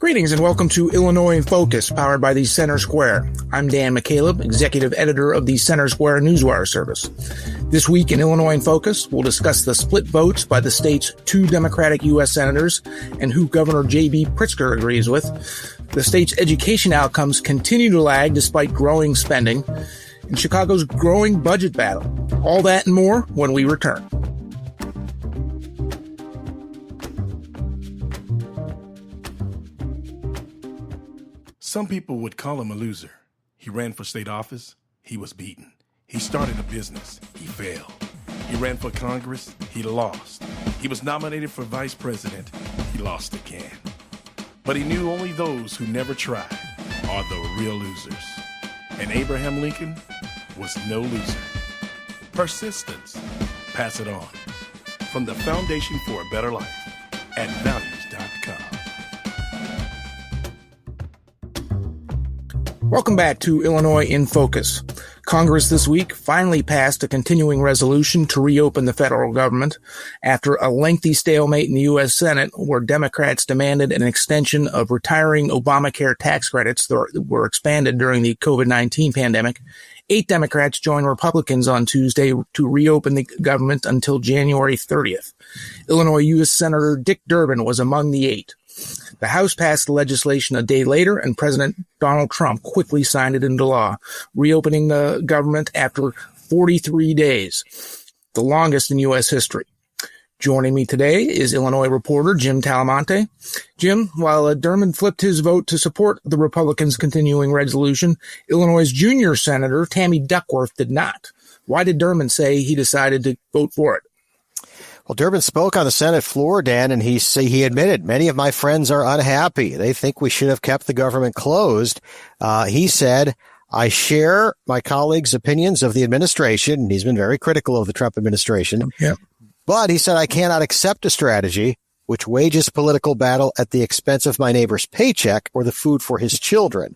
Greetings and welcome to Illinois in Focus, powered by the Center Square. I'm Dan McCaleb, executive editor of the Center Square Newswire service. This week in Illinois in Focus, we'll discuss the split votes by the state's 2 Democratic U.S. senators and who Governor J.B. Pritzker agrees with. The state's education outcomes continue to lag despite growing spending, and Chicago's growing budget battle. All that and more when we return. Some people would call him a loser. He ran for state office. He was beaten. He started a business. He failed. He ran for Congress. He lost. He was nominated for vice president. He lost again. But he knew only those who never tried are the real losers. And Abraham Lincoln was no loser. Persistence. Pass it on. From the Foundation for a Better Life at values.com. Welcome back to Illinois in Focus. Congress this week finally passed a continuing resolution to reopen the federal government after a lengthy stalemate in the U.S. Senate where Democrats demanded an extension of retiring Obamacare tax credits that were expanded during the COVID-19 pandemic. 8 Democrats joined Republicans on Tuesday to reopen the government until January 30th. Illinois U.S. Senator Dick Durbin was among the 8. The House passed the legislation a day later, and President Donald Trump quickly signed it into law, reopening the government after 43 days, the longest in U.S. history. Joining me today is Illinois reporter Jim Talamonte. Jim, while Durbin flipped his vote to support the Republicans' continuing resolution, Illinois' junior senator Tammy Duckworth did not. Why did Durbin say he decided to vote for it? Well, Durbin spoke on the Senate floor, Dan, and he admitted, many of my friends are unhappy. They think we should have kept the government closed. He said, I share my colleagues' opinions of the administration, and he's been very critical of the Trump administration. Yeah. But he said, I cannot accept a strategy which wages political battle at the expense of my neighbor's paycheck or the food for his children.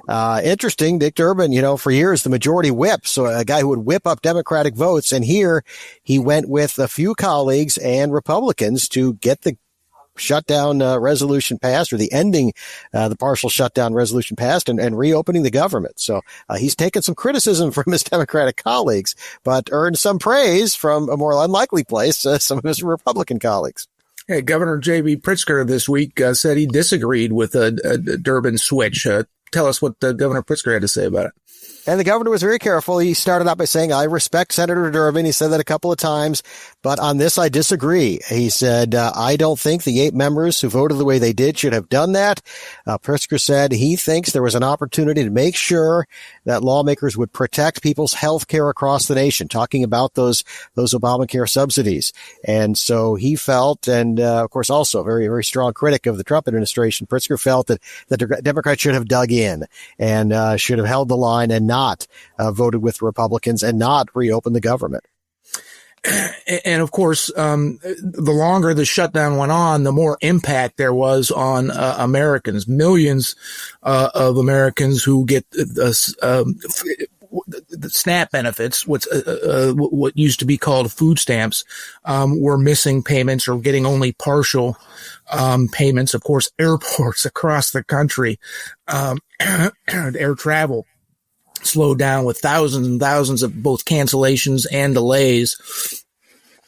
Interesting, Dick Durbin, for years, the majority whip, so a guy who would whip up Democratic votes. And here he went with a few colleagues and Republicans to get the shutdown resolution passed, or the ending the partial shutdown resolution passed, and reopening the government. So he's taken some criticism from his Democratic colleagues, but earned some praise from a more unlikely place, some of his Republican colleagues. Hey, Governor J.B. Pritzker this week said he disagreed with a Durbin switch. Tell us what Governor Pritzker had to say about it. And the governor was very careful. He started out by saying, I respect Senator Durbin. He said that a couple of times, but on this, I disagree. He said, I don't think the 8 members who voted the way they did should have done that. Pritzker said he thinks there was an opportunity to make sure that lawmakers would protect people's health care across the nation, talking about those Obamacare subsidies. And so he felt, and of course, also a very, very strong critic of the Trump administration, Pritzker felt that the Democrats should have dug in and should have held the line and not voted with Republicans and not reopened the government. And of course, the longer the shutdown went on, the more impact there was on Americans. Millions of Americans who get the SNAP benefits, what used to be called food stamps, were missing payments or getting only partial payments. Of course, airports across the country, air travel slowed down with thousands and thousands of both cancellations and delays.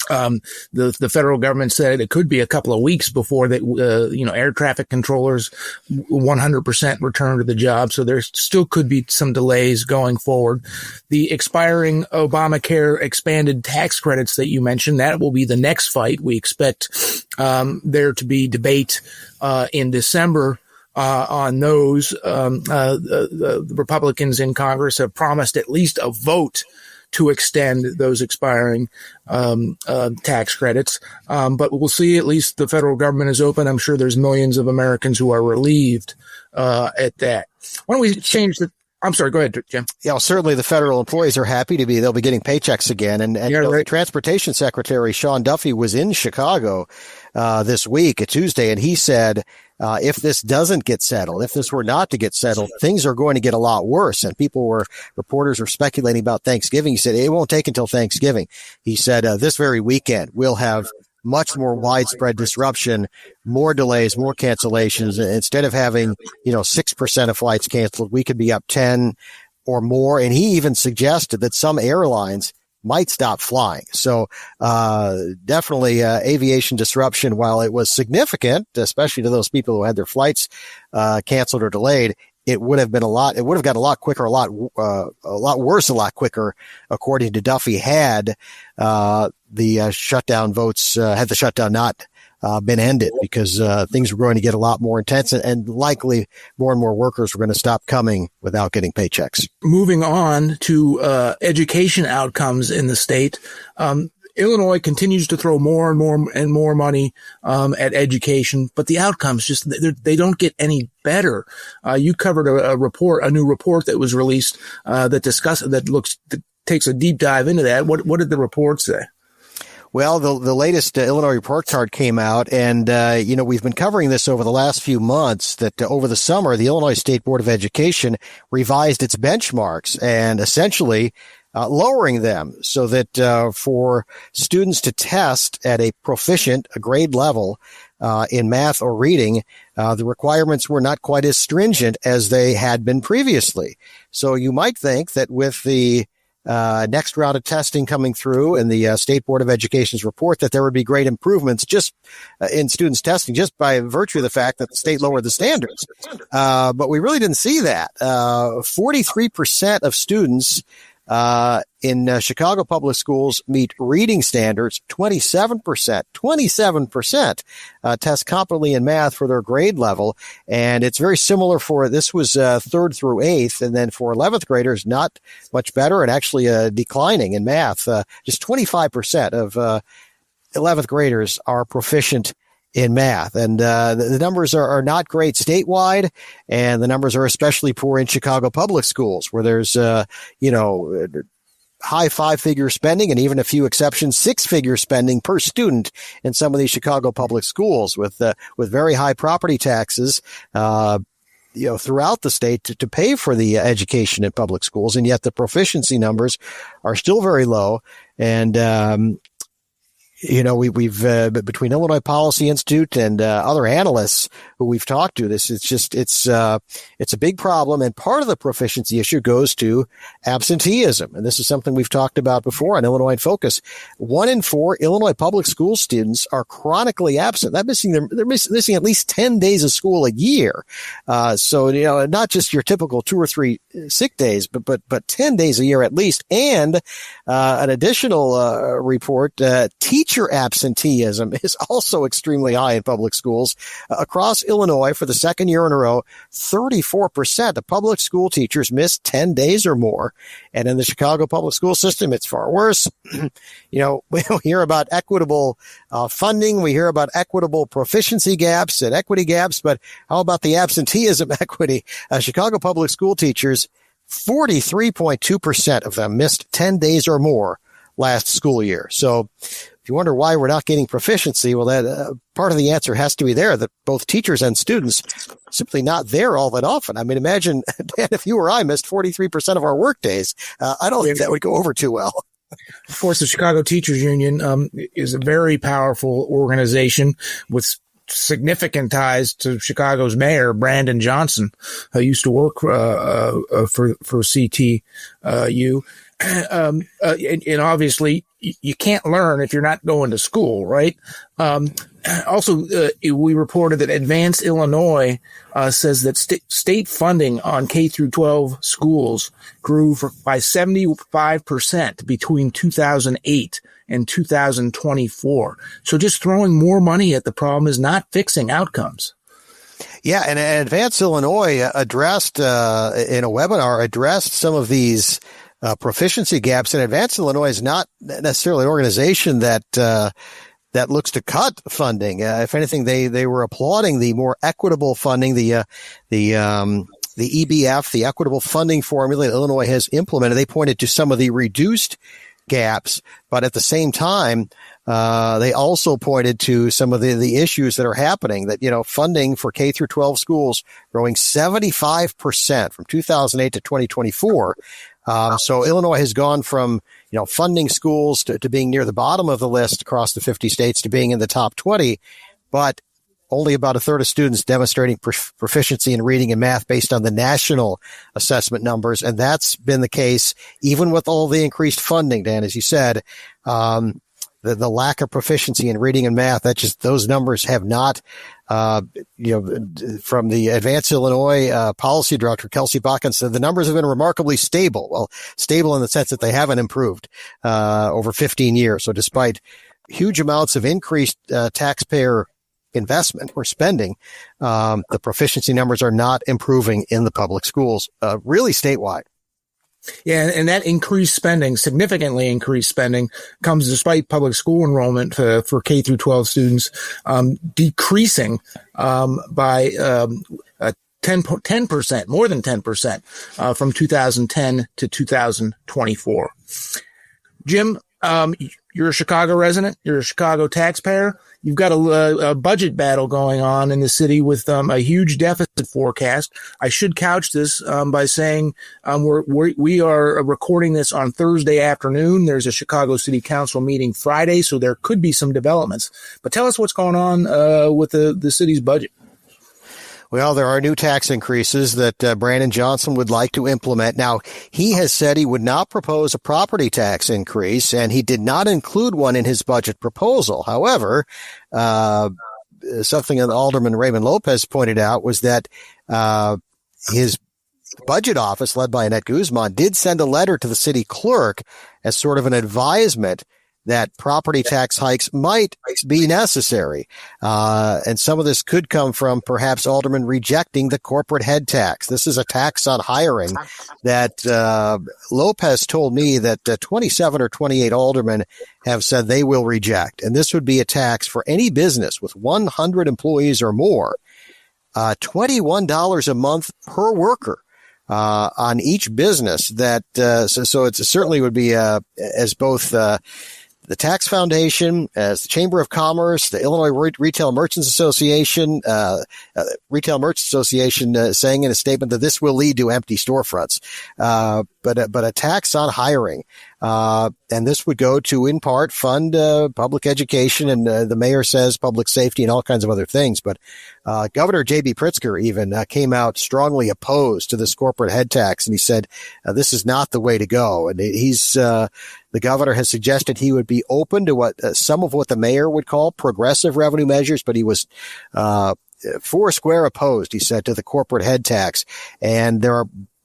The federal government said it could be a couple of weeks before that, air traffic controllers 100% return to the job. So there still could be some delays going forward. The expiring Obamacare expanded tax credits that you mentioned, that will be the next fight. We expect, there to be debate, in December on those. The Republicans in Congress have promised at least a vote to extend those expiring tax credits. But we'll see. At least the federal government is open. I'm sure there's millions of Americans who are relieved at that. Why don't we change the I'm sorry, go ahead, Jim. Yeah, well, certainly the federal employees are happy to be. They'll be getting paychecks again. And right. Transportation Secretary Sean Duffy was in Chicago this week, a Tuesday, and he said if this doesn't get settled, if this were not to get settled, things are going to get a lot worse. And reporters were speculating about Thanksgiving. He said it won't take until Thanksgiving. He said this very weekend we'll have much more widespread disruption, more delays, more cancellations. Instead of having, 6% of flights canceled, we could be up 10 or more. And he even suggested that some airlines might stop flying. So definitely aviation disruption, while it was significant, especially to those people who had their flights canceled or delayed, it would have gotten a lot quicker, a lot worse, a lot quicker, according to Duffy, had the shutdown votes, had the shutdown not been ended, because things were going to get a lot more intense, and likely more and more workers were going to stop coming without getting paychecks. Moving on to education outcomes in the state. Illinois continues to throw more and more money at education, but the outcomes they don't get any better. You covered a new report that was released that takes a deep dive into that. What did the report say? Well, the latest Illinois report card came out, and we've been covering this over the last few months, that over the summer the Illinois State Board of Education revised its benchmarks and essentially lowering them so that for students to test at a grade level in math or reading, the requirements were not quite as stringent as they had been previously. So you might think that with the next round of testing coming through and the State Board of Education's report, that there would be great improvements just in students testing, just by virtue of the fact that the state lowered the standards. But we really didn't see that. 43% of students in Chicago public schools meet reading standards. 27% test competently in math for their grade level. And it's very similar this was 3rd through 8th. And then for 11th graders, not much better, and actually declining in math. Just 25% of 11th graders are proficient in math. And the numbers are not great statewide, and the numbers are especially poor in Chicago public schools, where there's high 5-figure spending, and even a few exceptions, 6-figure spending per student in some of these Chicago public schools, with very high property taxes throughout the state to pay for the education in public schools. And yet the proficiency numbers are still very low. And we've between Illinois Policy Institute and other analysts who we've talked to, it's a big problem. And part of the proficiency issue goes to absenteeism. And this is something we've talked about before on Illinois in Focus. 1 in 4 Illinois public school students are chronically absent. They're missing at least 10 days of school a year. So not just your typical 2 or 3 sick days, but 10 days a year at least. And an additional report, teacher absenteeism is also extremely high in public schools. Across Illinois, for the second year in a row, 34% of public school teachers miss 10 days or more. And in the Chicago public school system, it's far worse. We hear about equitable funding. We hear about equitable proficiency gaps and equity gaps. But how about the absenteeism equity? Chicago public school teachers, 43.2% of them missed 10 days or more last school year. So if you wonder why we're not getting proficiency, well, that part of the answer has to be there, that both teachers and students simply not there all that often. I mean, imagine, Dan, if you or I missed 43% of our work days. I don't think that would go over too well. Of course, the Chicago Teachers Union is a very powerful organization with significant ties to Chicago's mayor, Brandon Johnson, who used to work for CTU. And obviously you can't learn if you're not going to school, right? Also, we reported that Advanced Illinois says that state funding on K through 12 schools grew by 75% between 2008 and 2024. So just throwing more money at the problem is not fixing outcomes. Yeah, and Advanced Illinois addressed in a webinar some of these proficiency gaps. And Advanced Illinois is not necessarily an organization that looks to cut funding. If anything, they were applauding the more equitable funding, the EBF, the equitable funding formula that Illinois has implemented. They pointed to some of the reduced gaps, but at the same time, they also pointed to some of the issues that are happening, that, funding for K through 12 schools growing 75% from 2008 to 2024. So Illinois has gone from, funding schools to being near the bottom of the list across the 50 states to being in the top 20, but only about a third of students demonstrating proficiency in reading and math based on the national assessment numbers. And that's been the case even with all the increased funding, Dan, as you said. The lack of proficiency in reading and math, those numbers have not, from the Advanced Illinois policy director, Kelsey Bakken, said the numbers have been remarkably stable. Well, stable in the sense that they haven't improved over 15 years. So despite huge amounts of increased taxpayer investment or spending, the proficiency numbers are not improving in the public schools, really statewide. Yeah, and that increased spending, significantly increased spending, comes despite public school enrollment for K through 12 students decreasing by 10%, more than 10%, from 2010 to 2024. Jim, you're a Chicago resident. You're a Chicago taxpayer. You've got a budget battle going on in the city with a huge deficit forecast. I should couch this by saying we are recording this on Thursday afternoon. There's a Chicago City Council meeting Friday, so there could be some developments. But tell us what's going on with the city's budget. Well, there are new tax increases that Brandon Johnson would like to implement. Now, he has said he would not propose a property tax increase, and he did not include one in his budget proposal. However, something that Alderman Raymond Lopez pointed out was that his budget office, led by Annette Guzman, did send a letter to the city clerk as sort of an advisement that property tax hikes might be necessary. And some of this could come from perhaps aldermen rejecting the corporate head tax. This is a tax on hiring that Lopez told me that 27 or 28 aldermen have said they will reject. And this would be a tax for any business with 100 employees or more, $21 a month per worker. On each business that, so it certainly would be, as both, the Tax Foundation, as the Chamber of Commerce, the Illinois Retail Merchants Association, saying in a statement that this will lead to empty storefronts. But a tax on hiring. And this would go to, in part, fund public education, and the mayor says public safety and all kinds of other things. But Governor J.B. Pritzker even came out strongly opposed to this corporate head tax, and he said this is not the way to go. And the governor has suggested he would be open to what some of what the mayor would call progressive revenue measures, but he was foursquare opposed, he said, to the corporate head tax. And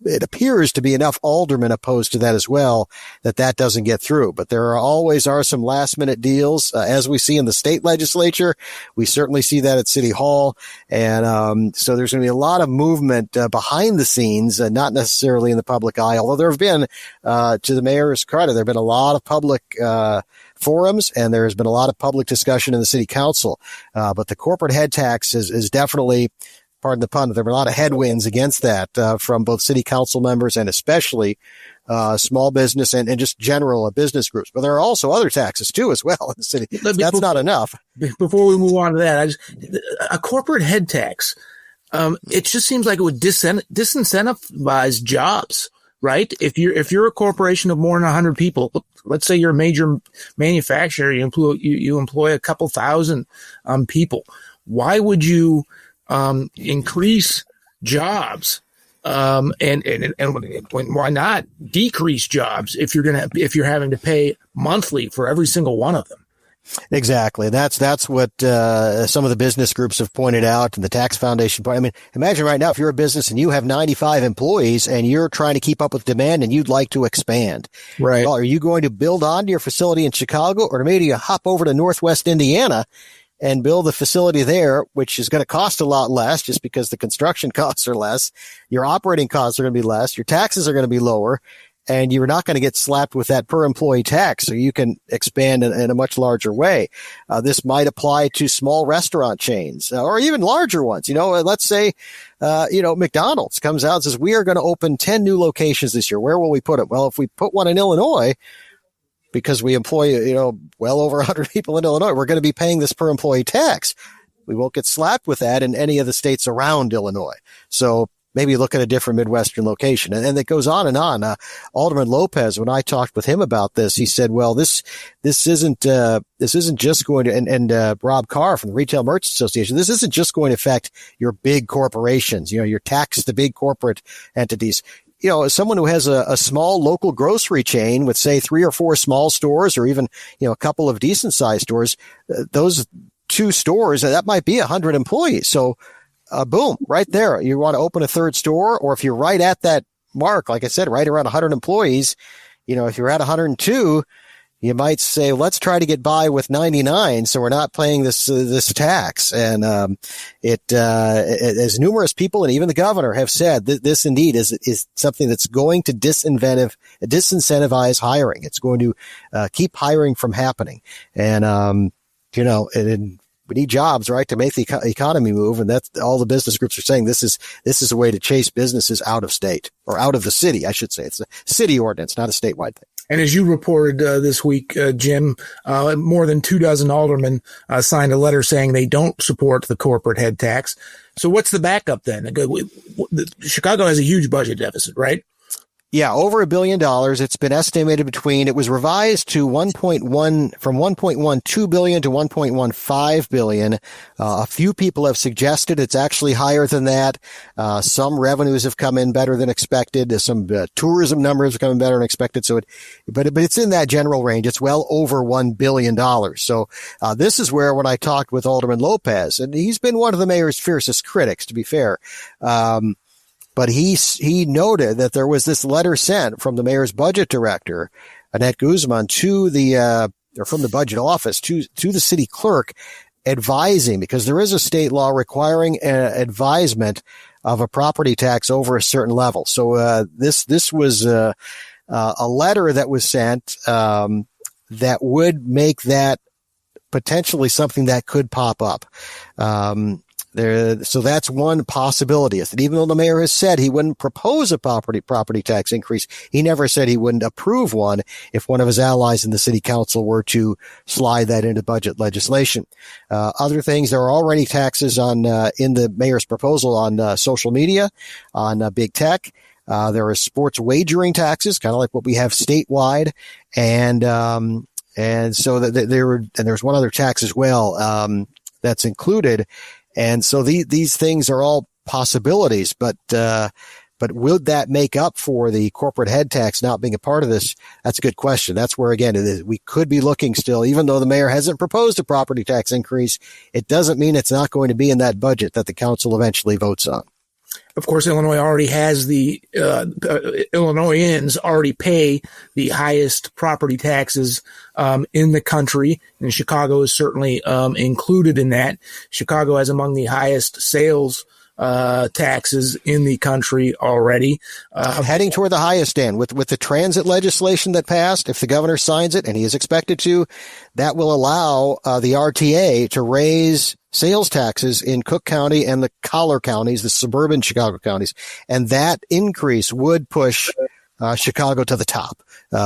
it appears to be enough aldermen opposed to that as well, that doesn't get through. But there always are some last minute deals, as we see in the state legislature. We certainly see that at City Hall. And so there's going to be a lot of movement behind the scenes, not necessarily in the public eye, although there have been, to the mayor's credit, there have been a lot of public forums, and there has been a lot of public discussion in the city council. But the corporate head tax is definitely, pardon the pun, there were a lot of headwinds against that from both city council members and especially small business and just general business groups. But there are also other taxes too as well in the city. That's not enough. Before we move on to that, a corporate head tax, it just seems like it would disincentivize jobs, right? If you're a corporation of more than 100 people, let's say you're a major manufacturer, you employ a couple thousand people. Why would you increase jobs, and why not decrease jobs if you're having to pay monthly for every single one of them? Exactly. That's what some of the business groups have pointed out, and the Tax Foundation. I mean, imagine right now if you're a business and you have 95 employees and you're trying to keep up with demand and you'd like to expand. Right. Well, are you going to build onto your facility in Chicago, or maybe you hop over to Northwest Indiana and build a facility there, which is going to cost a lot less just because the construction costs are less. Your operating costs are going to be less. Your taxes are going to be lower, and you're not going to get slapped with that per employee tax. So you can expand in a much larger way. This might apply to small restaurant chains or even larger ones. Let's say, McDonald's comes out and says, we are going to open 10 new locations this year. Where will we put it? Well, if we put one in Illinois, because we employ, well over 100 people in Illinois, we're going to be paying this per employee tax. We won't get slapped with that in any of the states around Illinois. So maybe look at a different Midwestern location. And it goes on and on. Alderman Lopez, when I talked with him about this, he said, well, this isn't just going to, and Rob Carr from the Retail Merchants Association, this isn't just going to affect your big corporations, your tax the big corporate entities. As someone who has a small local grocery chain with, say, 3 or 4 small stores, or even, a couple of decent sized stores, those 2 stores, that might be 100 employees. So, boom, right there. You want to open a third store, or if you're right at that mark, like I said, right around 100 employees, if you're at 102, you might say, let's try to get by with 99, so we're not paying this tax. And as numerous people and even the governor have said, this indeed is something that's going to disincentivize hiring. It's going to keep hiring from happening. And we need jobs, right, to make the economy move. And that's all the business groups are saying. This is a way to chase businesses out of state, or out of the city, I should say. It's a city ordinance, not a statewide thing. And as you reported this week, Jim, more than 24 aldermen signed a letter saying they don't support the corporate head tax. So what's the backup then? Chicago has a huge budget deficit, right? Yeah, over $1 billion. It's been estimated it was revised to from 1.12 billion to 1.15 billion. A few people have suggested it's actually higher than that. Some revenues have come in better than expected. Some tourism numbers have come in better than expected. But it's in that general range. It's well over $1 billion. So, this is where, when I talked with Alderman Lopez, and he's been one of the mayor's fiercest critics, to be fair, but he noted that there was this letter sent from the mayor's budget director, Annette Guzman, from the budget office to the city clerk, advising, because there is a state law requiring an advisement of a property tax over a certain level. So this was a letter that was sent that would make that potentially something that could pop up. So that's one possibility, is that even though the mayor has said he wouldn't propose a property tax increase, he never said he wouldn't approve one if one of his allies in the city council were to slide that into budget legislation. Other things, there are already taxes on in the mayor's proposal on social media, on big tech. There are sports wagering taxes, kind of like what we have statewide, and so there's one other tax as well that's included. And so these things are all possibilities, but would that make up for the corporate head tax not being a part of this? That's a good question. That's where, again, we could be looking still, even though the mayor hasn't proposed a property tax increase, it doesn't mean it's not going to be in that budget that the council eventually votes on. Of course, Illinois already has Illinoisans already pay the highest property taxes in the country, and Chicago is certainly included in that. Chicago has among the highest sales taxes in the country already. Heading toward the highest end with the transit legislation that passed. If the governor signs it, and he is expected to, that will allow the RTA to raise sales taxes in Cook County and the collar counties, the suburban Chicago counties. And that increase would push Chicago to the top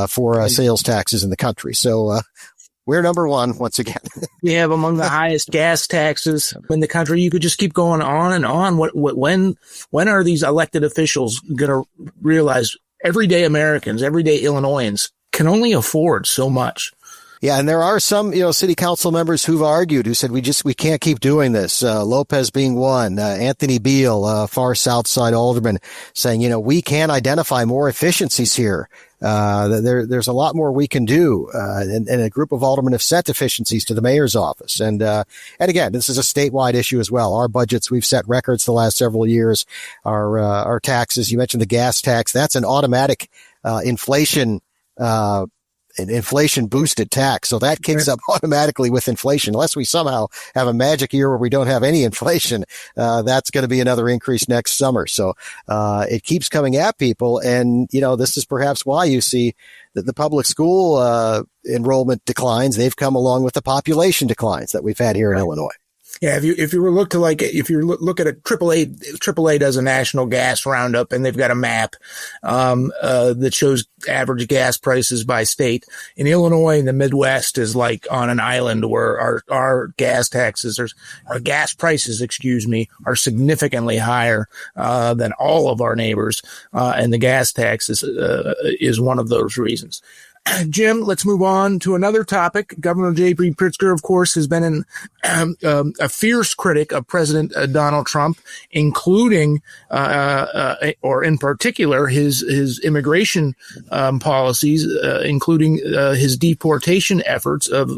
for sales taxes in the country. So we're number one once again. We have among the highest gas taxes in the country. You could just keep going on and on. When are these elected officials going to realize everyday Americans, everyday Illinoisans can only afford so much? Yeah, and there are some, city council members who've argued, who said we can't keep doing this. Lopez being one, Anthony Beal, far south side alderman, saying, we can identify more efficiencies here. There's a lot more we can do. And a group of aldermen have set efficiencies to the mayor's office. And again, this is a statewide issue as well. Our budgets, we've set records the last several years. Our taxes, you mentioned the gas tax, that's an automatic, an inflation boosted tax. So that kicks up automatically with inflation. Unless we somehow have a magic year where we don't have any inflation, that's going to be another increase next summer. So, it keeps coming at people. And, this is perhaps why you see that the public school, enrollment declines. They've come along with the population declines that we've had here in Illinois. Yeah, if you look at a AAA does a national gas roundup, and they've got a map that shows average gas prices by state. In Illinois, and the Midwest is like on an island where our gas prices, are significantly higher than all of our neighbors, and the gas taxes is one of those reasons. Jim, let's move on to another topic. Governor J.B. Pritzker, of course, has been a fierce critic of President Donald Trump, including, or in particular, his immigration policies, including his deportation efforts of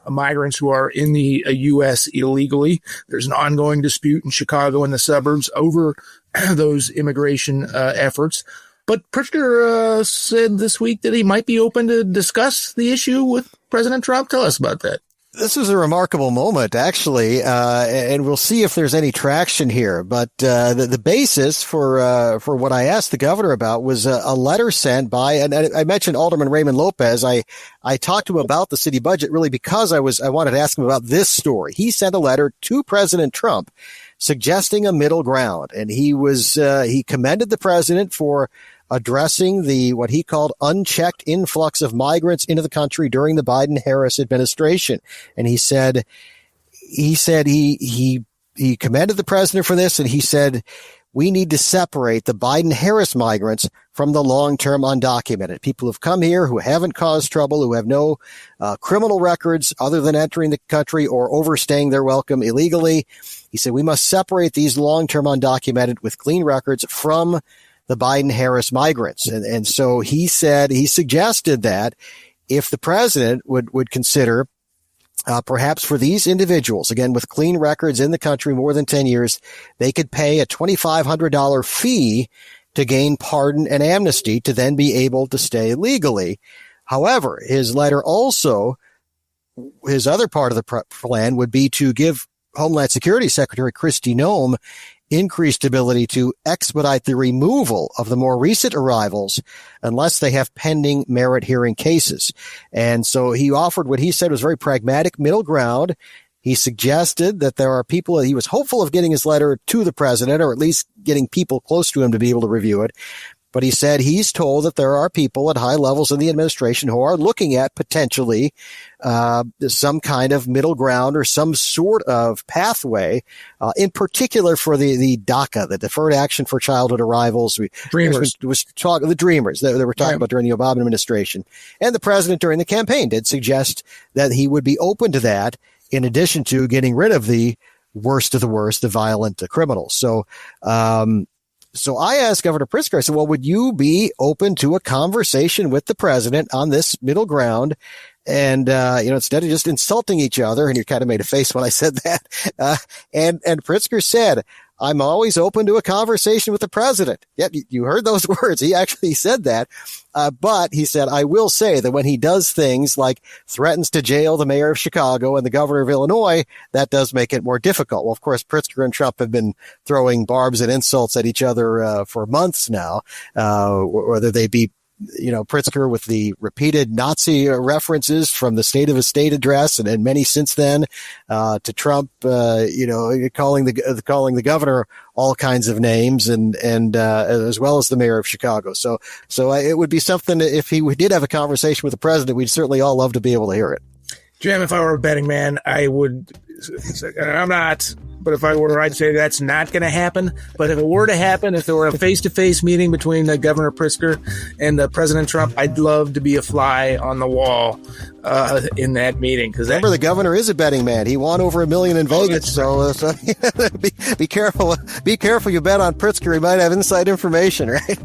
migrants who are in the U.S. illegally. There's an ongoing dispute in Chicago and the suburbs over those immigration efforts. But Pritzker said this week that he might be open to discuss the issue with President Trump. Tell us about that. This was a remarkable moment, actually, and we'll see if there's any traction here. But the basis for what I asked the governor about was a letter sent by, and I mentioned Alderman Raymond Lopez. I talked to him about the city budget really because I wanted to ask him about this story. He sent a letter to President Trump suggesting a middle ground, and he commended the president for addressing what he called unchecked influx of migrants into the country during the Biden-Harris administration. And he said he commended the president for this, and he said, we need to separate the Biden-Harris migrants from the long-term undocumented. People who've come here who haven't caused trouble, who have no criminal records other than entering the country or overstaying their welcome illegally. He said, we must separate these long-term undocumented with clean records from the Biden-Harris migrants. And so he suggested that if the president would consider perhaps for these individuals, again, with clean records in the country more than 10 years, they could pay a $2,500 fee to gain pardon and amnesty to then be able to stay legally. However, his other part of the plan would be to give Homeland Security Secretary Kristi Noem increased ability to expedite the removal of the more recent arrivals unless they have pending merit hearing cases. And so he offered what he said was very pragmatic middle ground. He suggested that there are people, he was hopeful of getting his letter to the president, or at least getting people close to him to be able to review it. But he said he's told that there are people at high levels in the administration who are looking at potentially some kind of middle ground or some sort of pathway, in particular for the DACA, the Deferred Action for Childhood Arrivals. Dreamers. The Dreamers that they were talking about during the Obama administration. And the president during the campaign did suggest that he would be open to that, in addition to getting rid of the worst of the worst, the violent criminals. So I asked Governor Pritzker, I said, well, would you be open to a conversation with the president on this middle ground? And, instead of just insulting each other, and you kind of made a face when I said that, and Pritzker said, I'm always open to a conversation with the president. Yep, you heard those words. He actually said that. But he said, I will say that when he does things like threatens to jail the mayor of Chicago and the governor of Illinois, that does make it more difficult. Well, of course, Pritzker and Trump have been throwing barbs and insults at each other for months now, whether they be Pritzker with the repeated Nazi references from the State of a State address, and many since then, to Trump, calling the governor all kinds of names, and as well as the mayor of Chicago. So it would be something, if we did have a conversation with the president, we'd certainly all love to be able to hear it. Jim, if I were a betting man, I would, I'm not, but if I were, I'd say that's not going to happen. But if it were to happen, if there were a face-to-face meeting between Governor Pritzker and President Trump, I'd love to be a fly on the wall in that meeting. Remember, the governor is a betting man. He won over $1 million in Vegas. So be careful. Be careful. You bet on Pritzker. He might have inside information, right?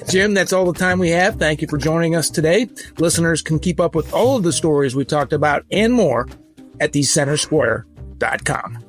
Jim, that's all the time we have. Thank you for joining us today. Listeners can keep up with all of the stories we talked about and more at thecentersquare.com.